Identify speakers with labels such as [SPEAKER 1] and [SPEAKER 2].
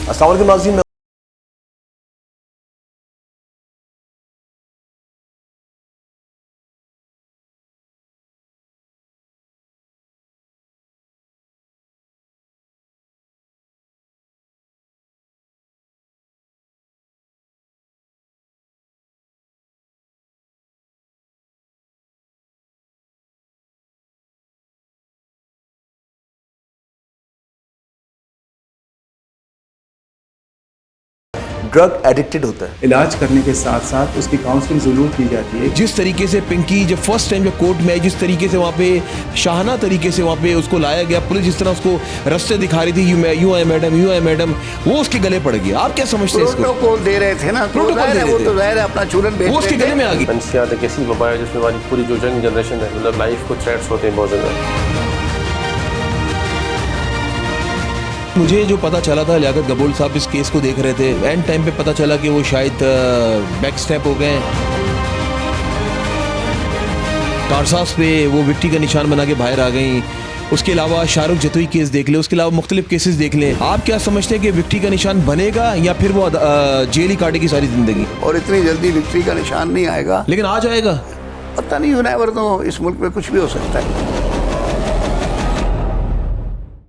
[SPEAKER 1] अस्सलाम वालेकुम नाज़रीन। ड्रग एडिक्टेड होता है।
[SPEAKER 2] इलाज करने के साथ साथ उसकी काउंसलिंग ज़रूर की जाती है।
[SPEAKER 3] जिस तरीके से पिंकी जब फर्स्ट टाइम जब कोर्ट में आई, जिस तरीके से वहाँ पे शाहाना तरीके से वहाँ पे उसको लाया गया, पुलिस जिस तरह उसको रास्ते दिखा रही थी, यू है मैडम, वो उसके गले पड़ गया। आप क्या समझते हैं इसको?
[SPEAKER 4] प्रोटोकॉल दे रहे थे ना,
[SPEAKER 3] प्रोटोकॉल दे रहे
[SPEAKER 4] वो
[SPEAKER 3] थे।
[SPEAKER 4] तो ज़ाहिर है अपना चूरन बेच
[SPEAKER 3] वो उसके
[SPEAKER 4] रहे
[SPEAKER 3] गले
[SPEAKER 4] थे।
[SPEAKER 3] में आ गई।
[SPEAKER 5] मनसियात एक ऐसी वबा है जिसमें हमारी पूरी जो यंग जनरेशन है, मतलब लाइफ को थ्रेट्स होते हैं बहुत ज़्यादा।
[SPEAKER 3] मुझे जो पता चला था, लियाकत गबोल साहब इस केस को देख रहे थे, एंड टाइम पे पता चला कि वो शायद बैक स्टेप हो गए। कारसास पे वो विक्टी का निशान बना के बाहर आ गई। उसके अलावा शाहरुख जतोई केस देख ले, उसके अलावा मुख्तलिफ केसेस देख लें। आप क्या समझते हैं कि विक्टी का निशान बनेगा या फिर वो जेल ही काटेगी सारी जिंदगी?
[SPEAKER 4] और इतनी जल्दी विक्ट्री का निशान नहीं आएगा,
[SPEAKER 3] लेकिन आ जाएगा।
[SPEAKER 4] पता नहीं, यूनेवर तो इस मुल्क में कुछ भी हो सकता है।